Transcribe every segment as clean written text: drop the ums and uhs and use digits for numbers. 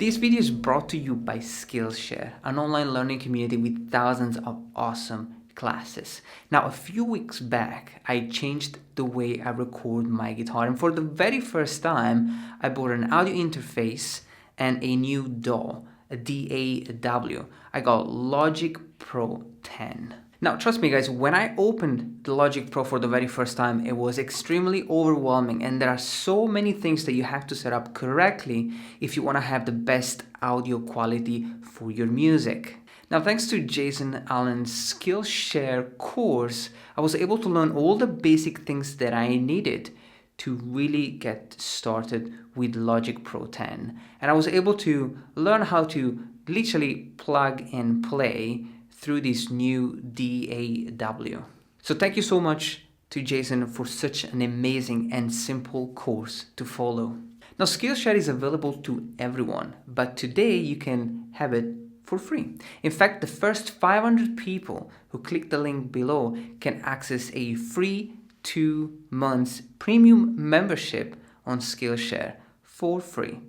This video is brought to you by Skillshare, an online learning community with thousands of awesome classes. Now, a few weeks back, I changed the way I record my guitar, and for the very first time, I bought an audio interface and a new DAW, a DAW. I got Logic Pro 10. Now, trust me guys, when I opened the Logic Pro for the very first time, it was extremely overwhelming, and there are so many things that you have to set up correctly if you want to have the best audio quality for your music. Now, thanks to Jason Allen's Skillshare course, I was able to learn all the basic things that I needed to really get started with Logic Pro 10. And I was able to learn how to literally plug and play through this new DAW. So thank you so much to Jason for such an amazing and simple course to follow. Now, Skillshare is available to everyone, but today you can have it for free. In fact, the first 500 people who click the link below can access a free 2 months premium membership on Skillshare for free.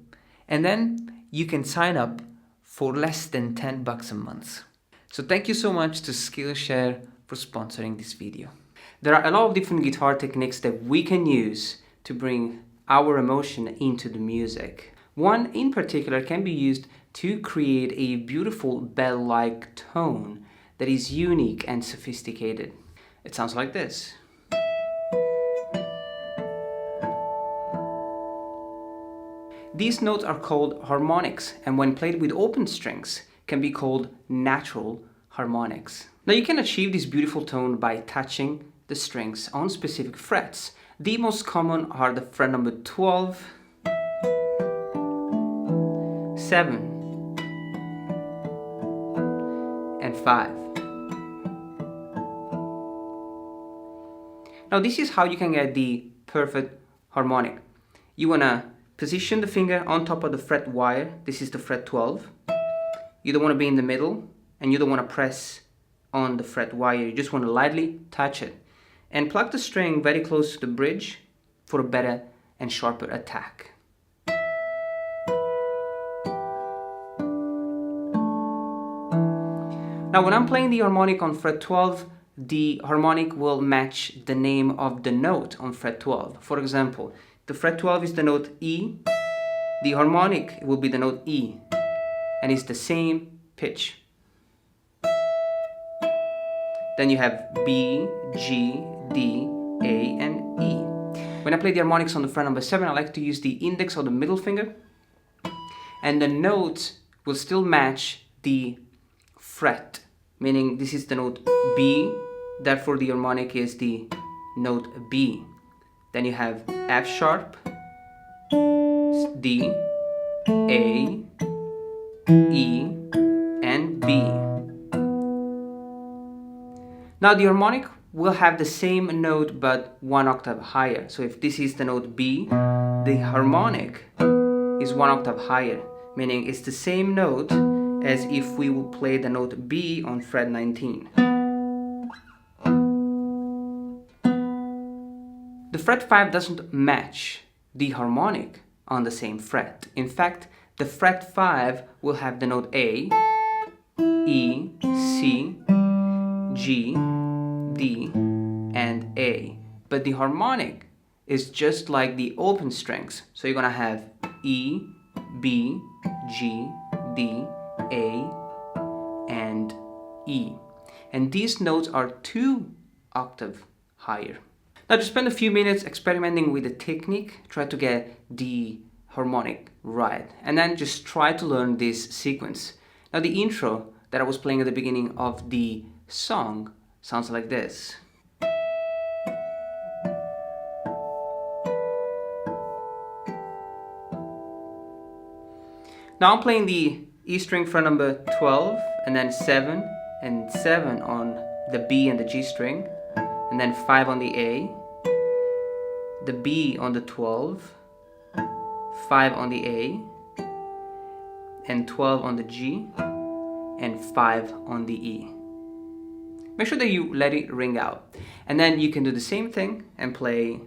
And then you can sign up for less than $10 a month. So thank you so much to Skillshare for sponsoring this video. There are a lot of different guitar techniques that we can use to bring our emotion into the music. One in particular can be used to create a beautiful bell-like tone that is unique and sophisticated. It sounds like this. These notes are called harmonics, and when played with open strings, can be called natural harmonics. Now, you can achieve this beautiful tone by touching the strings on specific frets. The most common are the fret number 12, 7, and 5. Now, this is how you can get the perfect harmonic. You want to position the finger on top of the fret wire. This is the fret 12. You don't want to be in the middle, and you don't want to press on the fret wire. You just want to lightly touch it. And plug the string very close to the bridge for a better and sharper attack. Now, when I'm playing the harmonic on fret 12, the harmonic will match the name of the note on fret 12. For example, the fret 12 is the note E, the harmonic will be the note E, and it's the same pitch. Then you have B, G, D, A, and E. When I play the harmonics on the fret number 7, I like to use the index or the middle finger, and the notes will still match the fret, meaning this is the note B, therefore the harmonic is the note B. Then you have F sharp, D, A, E, and B. Now, the harmonic will have the same note but 1 octave higher. So if this is the note B, the harmonic is 1 octave higher, meaning it's the same note as if we would play the note B on fret 19. The fret 5 doesn't match the harmonic on the same fret. In fact, the fret 5 will have the note A, E, C, G, D, and A. But the harmonic is just like the open strings. So you're gonna have E, B, G, D, A, and E. And these notes are 2 octaves higher. Now, just spend a few minutes experimenting with the technique, try to get the harmonic right, and then just try to learn this sequence. Now, the intro that I was playing at the beginning of the song sounds like this. Now I'm playing the E string fret number 12, and then 7 and 7 on the B and the G string, and then 5 on the A, the B on the 12, 5 on the A, and 12 on the G, and 5 on the E. Make sure that you let it ring out. And then you can do the same thing and play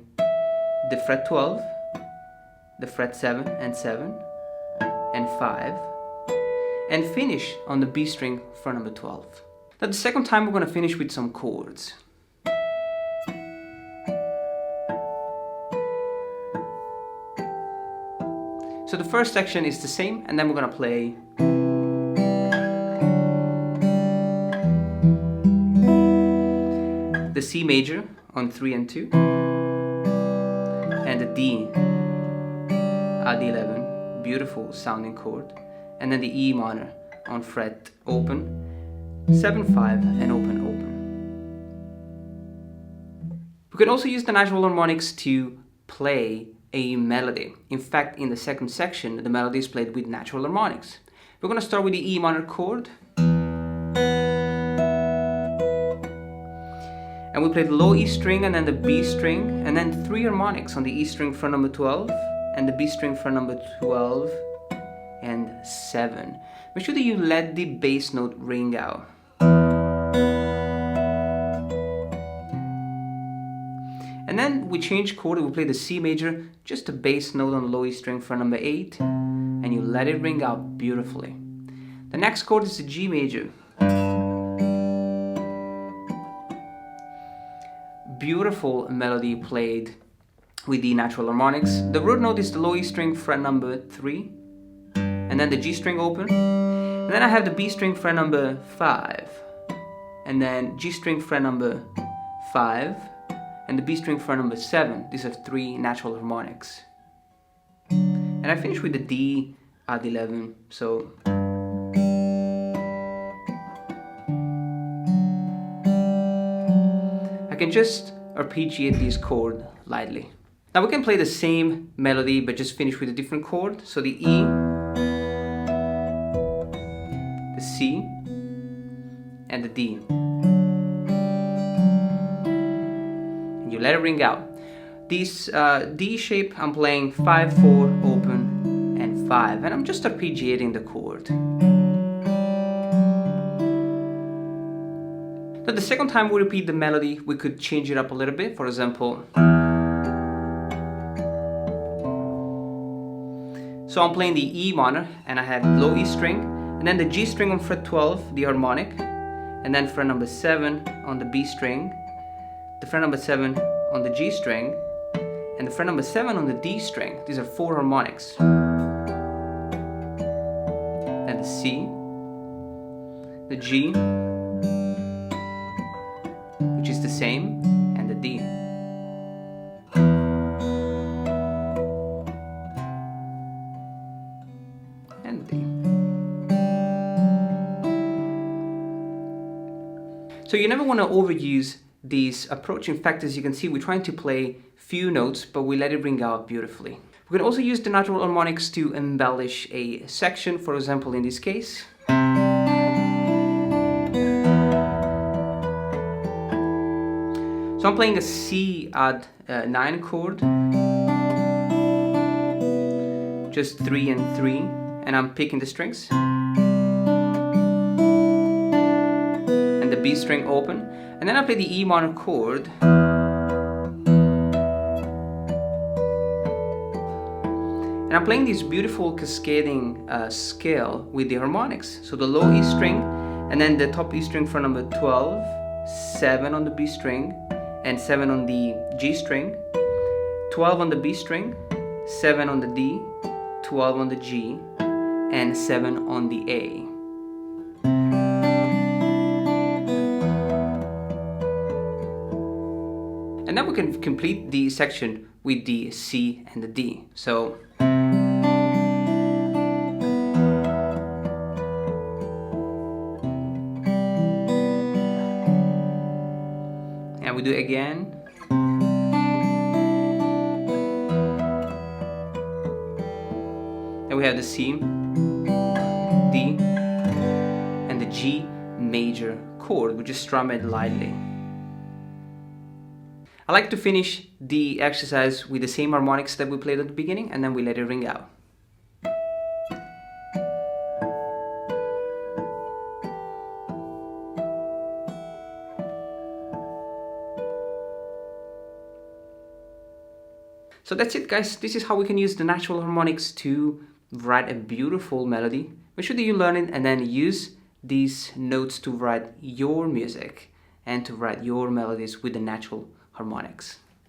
the fret 12, the fret 7 and 7, and 5, and finish on the B string fret number 12. Now the second time we're going to finish with some chords. So the first section is the same, and then we're going to play the C major on 3 and 2, and the D at the 11, beautiful sounding chord, and then the E minor on fret open, 7, 5, and open, open. We can also use the natural harmonics to play a melody. In fact, in the second section, the melody is played with natural harmonics. We're going to start with the E minor chord, and we play the low E string and then the B string, and then 3 harmonics on the E string fret number 12 and the B string fret number 12 and 7. Make sure that you let the bass note ring out. And then we change chord, we play the C major, just a bass note on the low E string fret number 8, and you let it ring out beautifully. The next chord is the G major. Beautiful melody played with the natural harmonics. The root note is the low E string fret number 3, and then the G string open, and then I have the B string fret number 5, and then G string fret number 5, and the B string fret number 7. These are 3 natural harmonics. And I finish with the D at 11, so I can just arpeggiate this chord lightly. Now we can play the same melody but just finish with a different chord. So the E, the C, and the D. And you let it ring out. This D shape, I'm playing 5, 4, open, and 5, and I'm just arpeggiating the chord. Now the second time we repeat the melody, we could change it up a little bit. For example, so I'm playing the E minor, and I have low E string, and then the G string on fret 12, the harmonic, and then fret number 7 on the B string, the fret number 7 on the G string, and the fret number 7 on the D string. These are 4 harmonics. And the C, the G, which is the same, and the D. And D. So you never want to overuse this approach. In fact, as you can see, we're trying to play few notes, but we let it ring out beautifully. We can also use the natural harmonics to embellish a section, for example, in this case. So I'm playing a C add 9 chord, just 3 and 3, and I'm picking the strings, and the B string open, and then I play the E minor chord, and I'm playing this beautiful cascading scale with the harmonics. So the low E string, and then the top E string for number 12, 7 on the B string, and 7 on the G string, 12 on the B string, 7 on the D, 12 on the G, and 7 on the A. And then we can complete the section with the C and the D. So and we do it again. And we have the C, D, and the G major chord. We just strum it lightly. I like to finish the exercise with the same harmonics that we played at the beginning, and then we let it ring out. So that's it, guys. This is how we can use the natural harmonics to write a beautiful melody. Make sure that you learn it and then use these notes to write your music and to write your melodies with the natural harmonics.